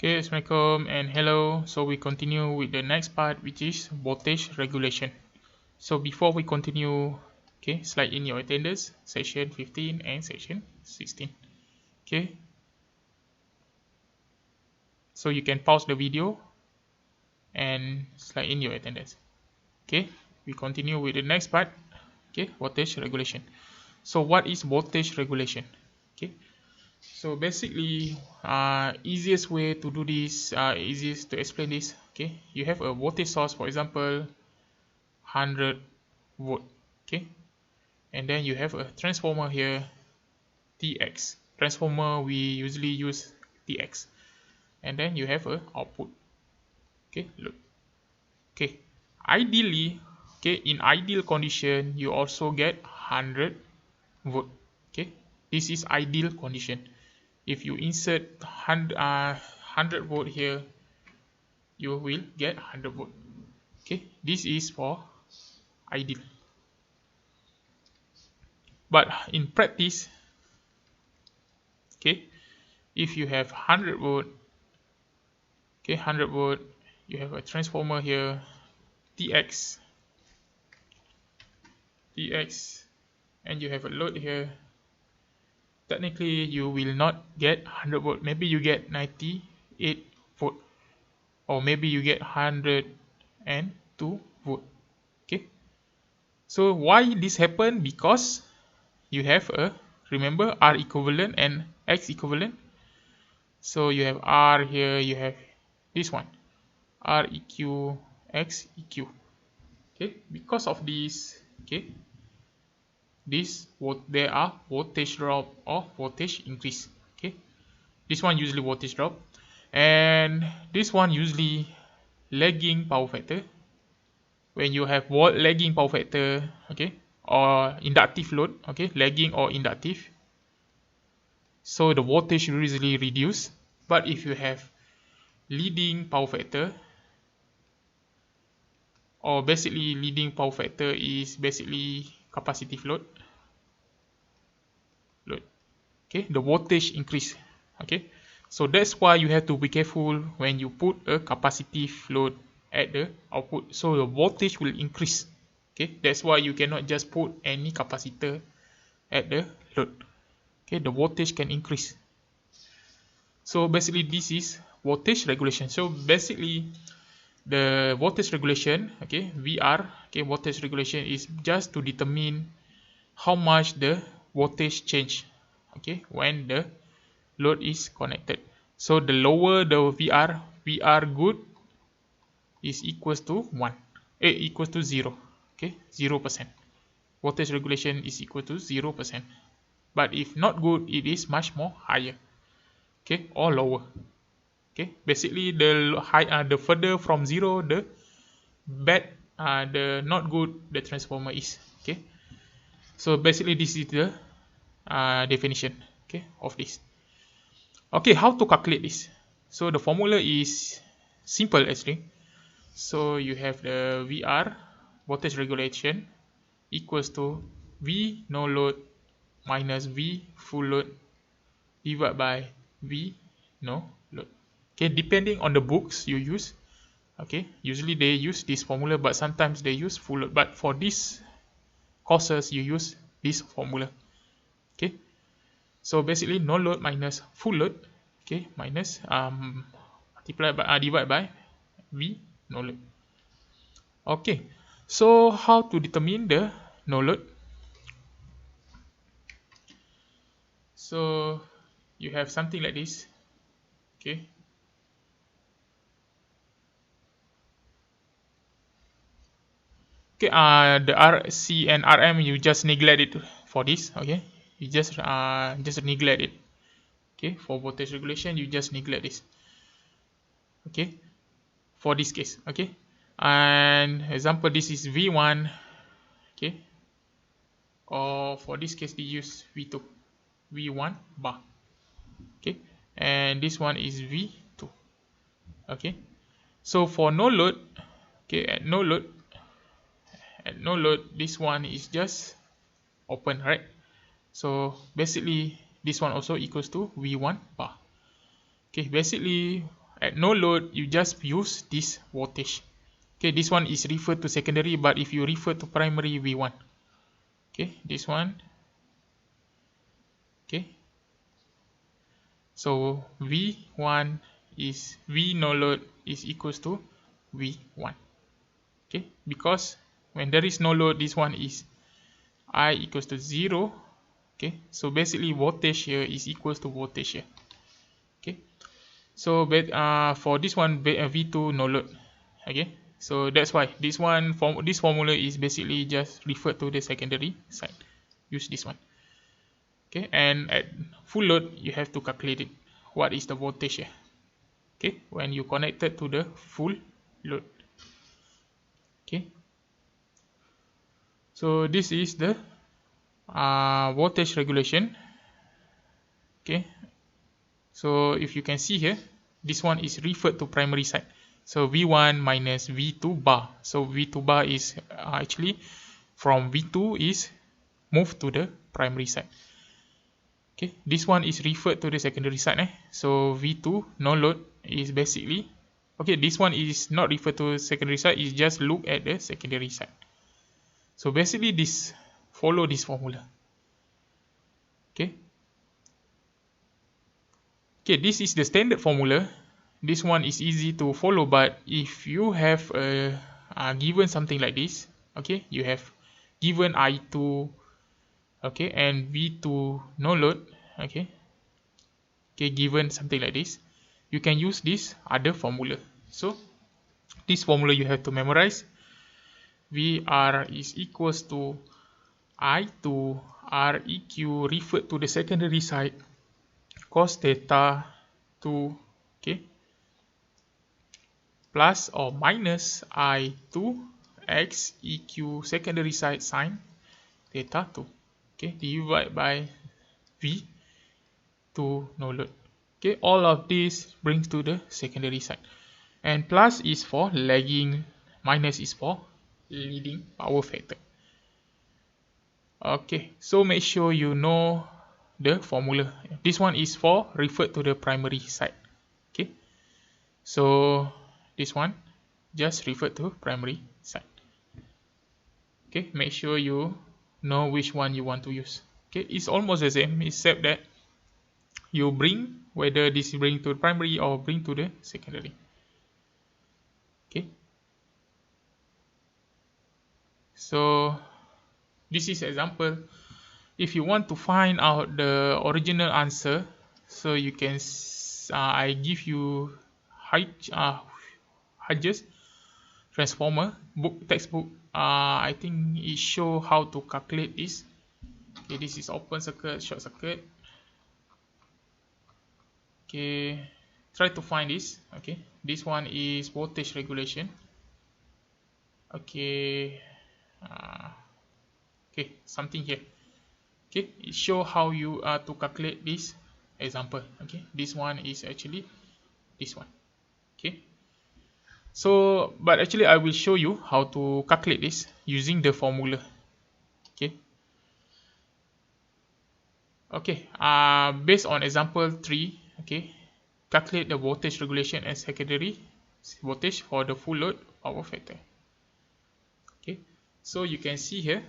Okay, assalamualaikum and hello. So we continue with the next part, which is voltage regulation. So before we continue, okay, slide in your attendance, section 15 and section 16. Okay, so you can pause the video and slide in your attendance. Okay, we continue with the next part. Okay, voltage regulation. So what is voltage regulation? Okay, so basically, easiest way to do this, easiest to explain this. Okay, you have a voltage source, for example, 100 volt. Okay, and then you have a transformer here, Tx. Transformer we usually use Tx, and then you have a output. Okay, look. Okay, ideally, okay, in ideal condition, you also get 100 volt. Okay, this is ideal condition. If you insert 100 volt here, you will get 100 volt. Okay, this is for ideal. But in practice, okay, if you have 100 volt, okay, 100 volt, you have a transformer here, Tx, and you have a load here. Technically, you will not get 100 volt. Maybe you get 98 volt, or maybe you get 102 volt. Okay, so why this happen? Because you have a, remember, R equivalent and X equivalent. So you have R here, you have this one, R eq, X eq. Okay, because of this, okay, there are voltage drop or voltage increase. Okay, this one usually voltage drop, and this one usually lagging power factor. When you have lagging power factor, okay, or inductive load, okay, lagging or inductive, so the voltage usually reduce. But if you have leading power factor, or basically leading power factor is basically capacitive load, okay, the voltage increase. Okay, so that's why you have to be careful when you put a capacitive load at the output, so the voltage will increase. Okay, that's why you cannot just put any capacitor at the load. Okay, the voltage can increase. So basically this is voltage regulation. So basically the voltage regulation, okay, VR, okay, voltage regulation is just to determine how much the voltage change, okay, when the load is connected. So the lower the VR good is equals to 1, equals to 0, okay, 0%. Voltage regulation is equal to 0%. But if not good, it is much more higher, okay, or lower. Okay, basically the further from 0, the bad, the not good the transformer is. Okay, so basically this is the definition, okay, of this. Okay, how to calculate this? So the formula is simple actually. So you have the VR, voltage regulation, equals to V no load minus V full load divided by V no load. Okay, depending on the books you use, okay, usually they use this formula, but sometimes they use full load. But for these courses, you use this formula. Okay, so basically no load minus full load, okay, minus multiplied by divided by V no load. Okay, so how to determine the no load? So you have something like this. Okay, okay, the RC and RM, you just neglect it for this. Okay, you just neglect it. Okay, for voltage regulation, you just neglect this. Okay, for this case. Okay, and example, this is V1. Okay, or for this case, they use V2, V1 bar. Okay, and this one is V2. Okay, so for no load, okay, at no load, this one is just open, right? So basically this one also equals to V1 bar. Okay, basically at no load, you just use this voltage. Okay, this one is referred to secondary, but if you refer to primary, V1. Okay, this one. Okay, so V1 is V no load is equals to V1. Okay, because when there is no load, this one is I equals to 0. Okay, so basically voltage here is equals to voltage here. Okay, so for this one V2 no load. Okay, so that's why this formula is basically just referred to the secondary side. Use this one. Okay, and at full load you have to calculate it. What is the voltage here? Okay, when you connected to the full load. Okay, so this is the voltage regulation. Okay, so if you can see here, this one is referred to primary side. So V1 minus V2 bar. So V2 bar is actually from V2 is moved to the primary side. Okay, this one is referred to the secondary side. So V2 no load is basically, okay, this one is not referred to secondary side, is just look at the secondary side. So basically this follow this formula. Okay. Okay, this is the standard formula. This one is easy to follow, but if you have given something like this, okay, you have given I2, okay, and V2 no load, okay, given something like this, you can use this other formula. So this formula you have to memorize. VR is equals to I2 REQ referred to the secondary side cos theta 2, okay, plus or minus I2 X EQ secondary side sine theta 2, okay, divided by V to no load. Okay, all of this brings to the secondary side, and plus is for lagging, minus is for leading power factor. Okay, so make sure you know the formula. This one is for referred to the primary side. Okay, so this one just referred to primary side. Okay, make sure you know which one you want to use. Okay, it's almost the same except that you bring whether this bring to the primary or bring to the secondary. Okay, so this is example. If you want to find out the original answer, so you can I give you Hodges transformer book textbook. I think it show how to calculate this. Okay, this is open circuit, short circuit. Okay, try to find this. Okay, this one is voltage regulation. Okay, okay, something here. Okay, it show how you to calculate this example. Okay, this one is actually this one. Okay, so but actually I will show you how to calculate this using the formula. Okay, okay, based on example 3, okay, calculate the voltage regulation and secondary voltage for the full load power factor. Okay, so you can see here.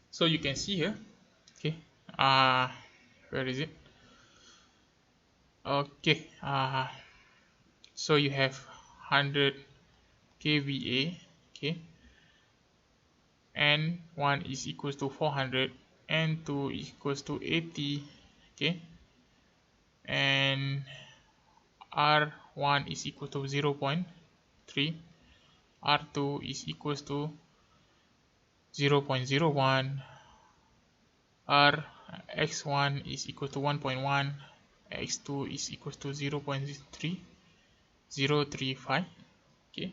So you can see here, okay, where is it? Okay, so you have 100 kVA, okay, and 1 is equals to 400, and 2 is equals to 80, okay, and R1 is equal to 0.3, R2 is equals to 0.01, X1 is equal to 1.1, X2 is equal to 0.3035, okay,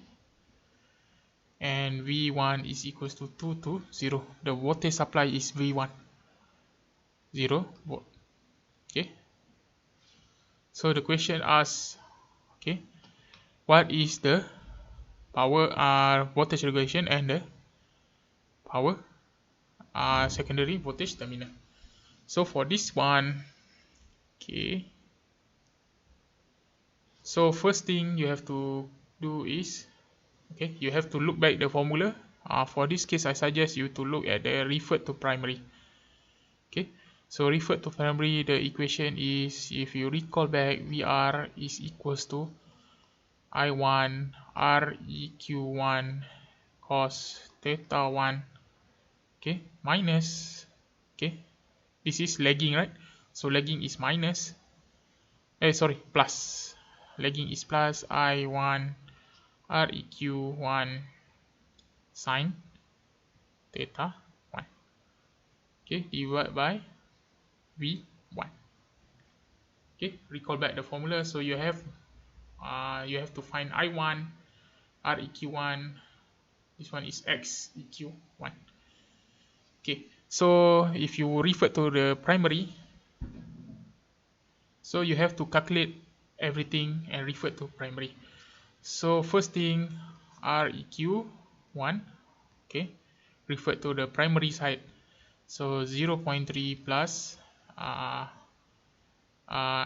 and V1 is equals to 2 to 0. The voltage supply is V1, 0 volt. Okay, so the question asks, okay, what is the power voltage regulation and the power secondary voltage terminal. So for this one, okay, So first thing you have to do is, okay, you have to look back the formula. For this case, I suggest you to look at the refer to primary. Okay, so refer to primary, the equation is, if you recall back, VR is equals to I1 REQ1 cos theta 1, okay, minus, okay, this is lagging, right? So lagging is minus, plus, lagging is plus I1 REQ1 sine theta 1, okay, divided by V1. Okay, recall back the formula. So you have to find I1 REQ1. This one is XEQ1. Okay, so if you refer to the primary, so you have to calculate everything and refer to primary. So first thing, REQ1, okay, refer to the primary side. So 0.3 plus A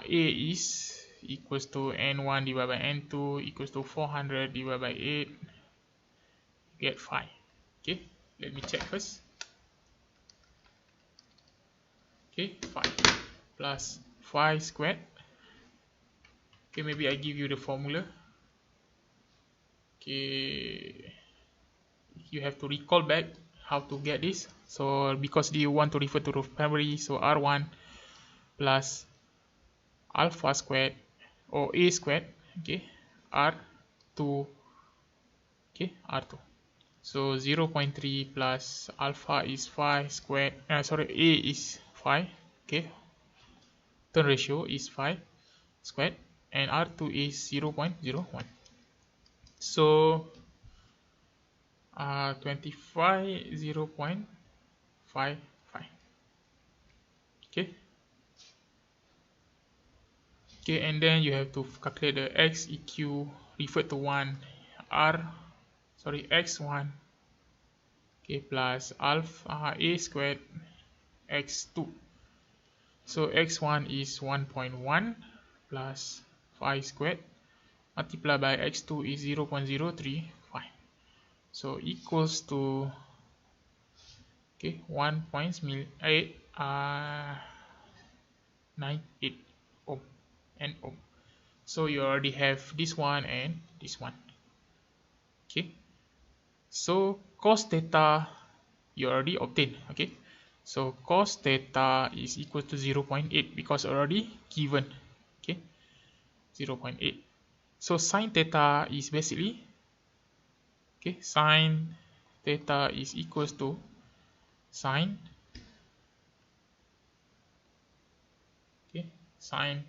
is equals to N1 divided by N2 equals to 400 divided by 8, get 5. Okay, let me check first. Okay, 5 plus 5 squared. Okay, maybe I give you the formula. Okay, you have to recall back how to get this. So because you want to refer to the primary, so R1 plus alpha squared or A squared, okay, R2, okay, R2. So 0.3 plus alpha is 5 squared, A is 5, okay, turn ratio is 5 squared, and R2 is 0.01. So 25 0.55, okay. Okay, and then you have to calculate the XEQ referred to 1 x1, okay, plus alpha A squared x2. So x1 is 1.1 plus 5 squared multiplied by x2 is 0.035. So equals to, okay, 1.98 ohm and ohm. So you already have this one and this one. Okay, so cos theta you already obtained. Okay, so cos theta is equal to 0.8 because already given. Okay, 0.8. So sine theta is basically, okay, sine theta is equals to sine, okay, sine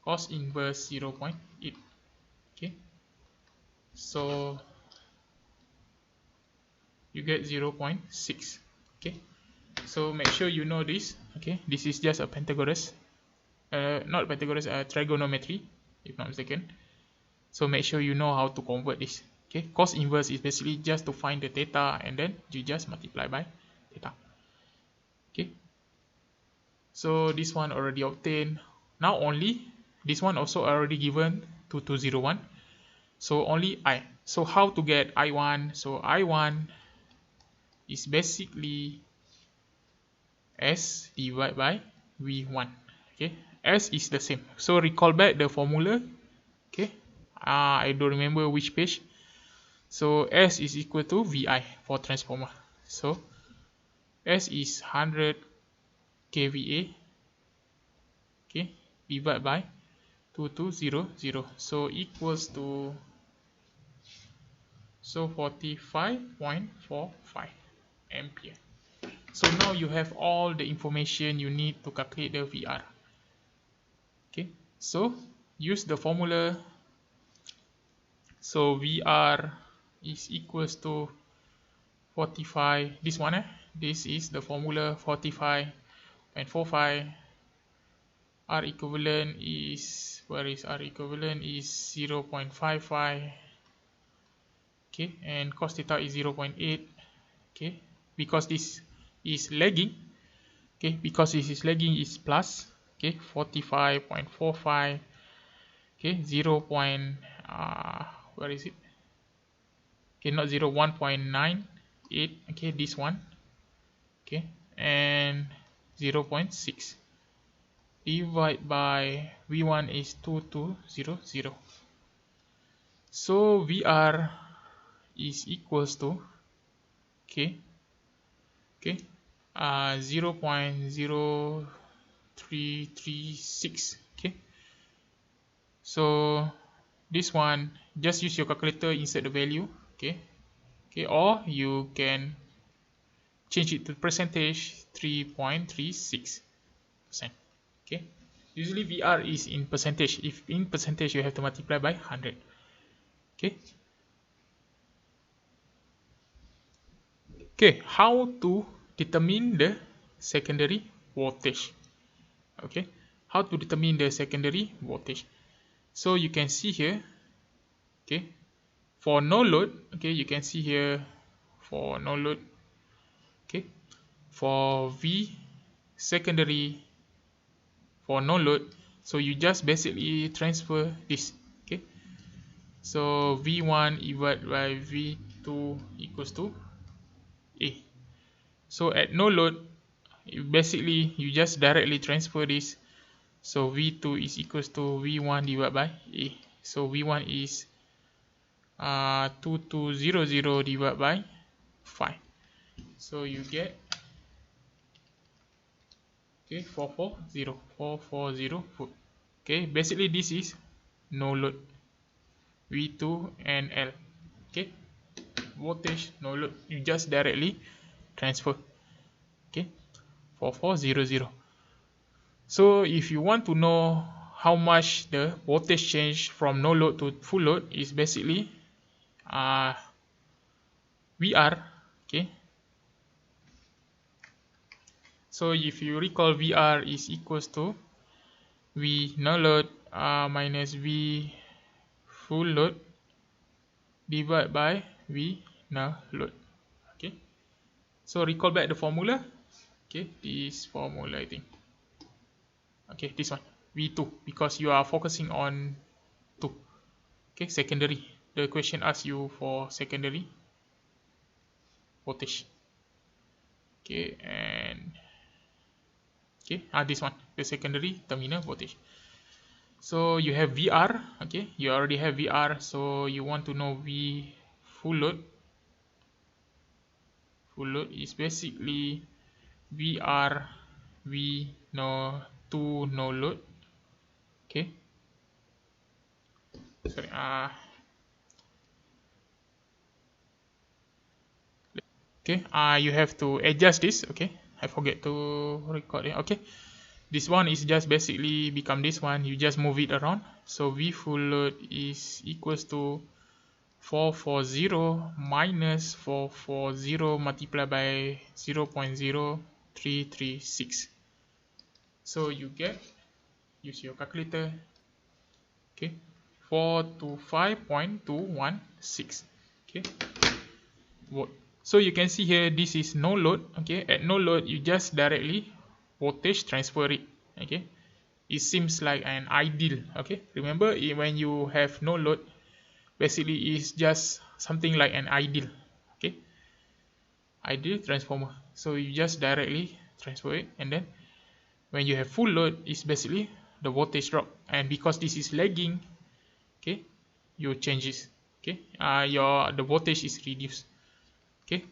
cos inverse 0.8. Okay, so you get 0.6. Okay, so make sure you know this. Okay, this is just a Pythagoras, not Pythagoras, trigonometry, if not mistaken. So make sure you know how to convert this. Okay, cos inverse is basically just to find the theta and then you just multiply by theta. Okay, so this one already obtained. Now only this one also already given 2201. So only I. So how to get I1? So I1 is basically S divided by V1. Okay, S is the same. So recall back the formula. Okay, I don't remember which page. So S is equal to VI for transformer. So S is 100 kVA. Okay, divided by 2200. So equals to 45.45 ampere. So now you have all the information you need to calculate the VR. Okay, so use the formula. So VR is equals to 45, this one, this is the formula, 45.45. R equivalent is, where is R equivalent, is 0.55. Okay, and cos theta is 0.8. Okay, because this is lagging, okay, because this is lagging is plus. okay, 45.45, okay, 0. Where is it? Okay, not 0, 1.98, okay, this one, okay, and 0.6 divided by V1 is 2200. So VR is equals to, okay, 0.0336. Okay, so this one, just use your calculator, insert the value. Okay, or you can change it to percentage, 3.36%. Okay, usually VR is in percentage. If in percentage, you have to multiply by 100. Okay, how to determine the secondary voltage? Okay, how to determine the secondary voltage? So you can see here, okay, for no load, okay, you can see here for no load, okay, for V secondary for no load, so you just basically transfer this. Okay, so V1 divided by V2 equals to A. So at no load, basically you just directly transfer this. So V2 is equals to V1 divided by A. So V1 is 2200 divided by 5. So you get, okay, 440 volt. Okay, basically this is no load, V2 and L. Okay, voltage no load, you just directly transfer. Okay, 4400. So if you want to know how much the voltage change from no load to full load, is basically VR. Okay, so if you recall, VR is equals to V no load minus V full load divided by V no load. Okay, so recall back the formula. Okay, this formula, I think. Okay, this one, V2, because you are focusing on 2. Okay, secondary. The question asks you for secondary voltage. Okay, and okay, this one, the secondary terminal voltage. So you have VR. Okay, you already have VR, so you want to know V full load. Full load is basically VR V no 2 no load. Okay, sorry, okay, you have to adjust this. Okay, I forget to record it. Okay, this one is just basically become this one, you just move it around. So V full load is equals to 440 minus 440 multiplied by 0.0336. So you get, use your calculator, okay, 425.216. okay, volt. So you can see here, this is no load. Okay, at no load, you just directly voltage transfer it. Okay, it seems like an ideal. Okay, remember, when you have no load, basically it's just something like an ideal. Okay, ideal transformer. So you just directly transfer it, and then when you have full load, it's basically the voltage drop, and because this is lagging, okay, you change this. Okay, the voltage is reduced. Okay,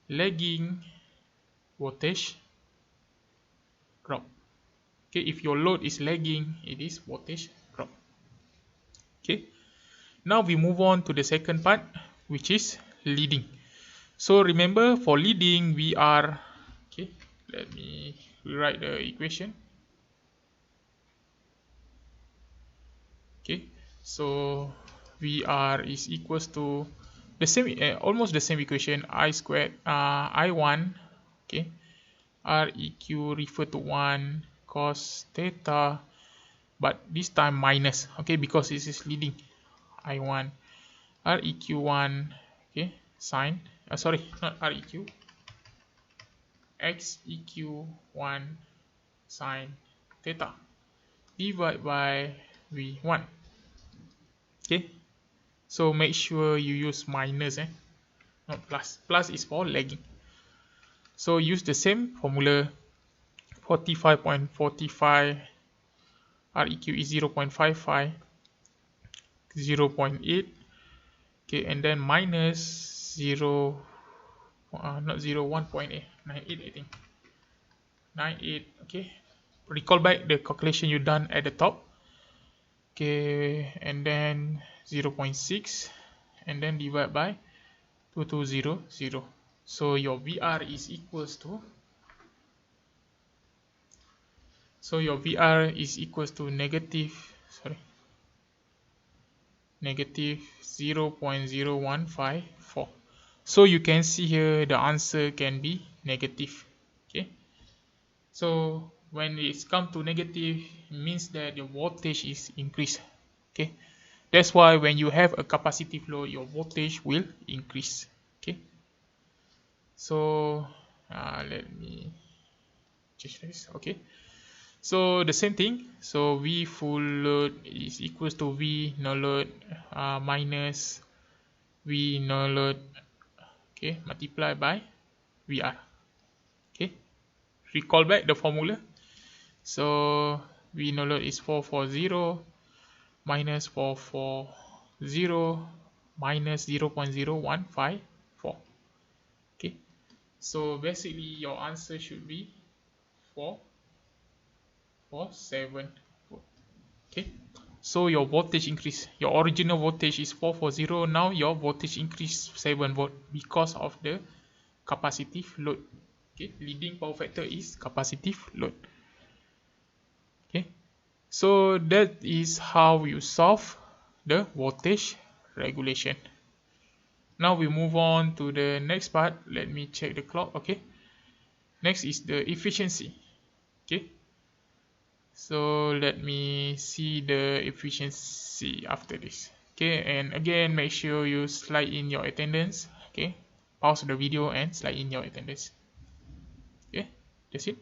lagging voltage drop. Okay, if your load is lagging, it is voltage drop. Okay, now we move on to the second part, which is leading. So remember, for leading, we are, okay, let me rewrite the equation. Okay, so VR is equals to the same, almost the same equation, I squared, I1, okay, Req refer to 1 cos theta, but this time minus. Okay, because this is leading, I1 Req1, okay, sine, sorry, not Req, Xeq1 sine theta. divided by V1. Okay, so make sure you use minus, not plus. Plus is for lagging. So use the same formula. 45.45 REQ is 0.55, 0.8. Okay, and then minus 0, not 0, 1.8, 98, I think. 98. Okay, recall back the calculation you done at the top. Okay, and then 0.6, and then divide by 2200. So your VR is equals to, negative 0.0154. So you can see here the answer can be negative. Okay, so when it's come to negative, it means that your voltage is increased. Okay, that's why when you have a capacitive load, your voltage will increase. Okay, so let me change this. Okay, so the same thing. So V full load is equals to V no load minus V no load, okay, multiplied by VR. Okay, recall back the formula. So V no load is 440 minus 440 minus 0.0154. Okay, so basically your answer should be 447 volt. Okay, so your voltage increase. Your original voltage is 440. Now your voltage increase 7 volt because of the capacitive load. Okay, leading power factor is capacitive load. Okay, so that is how you solve the voltage regulation. Now we move on to the next part. Let me check the clock. Okay, next is the efficiency. Okay, so let me see the efficiency after this. Okay, and again make sure you slide in your attendance. Okay, pause the video and slide in your attendance. Okay, that's it.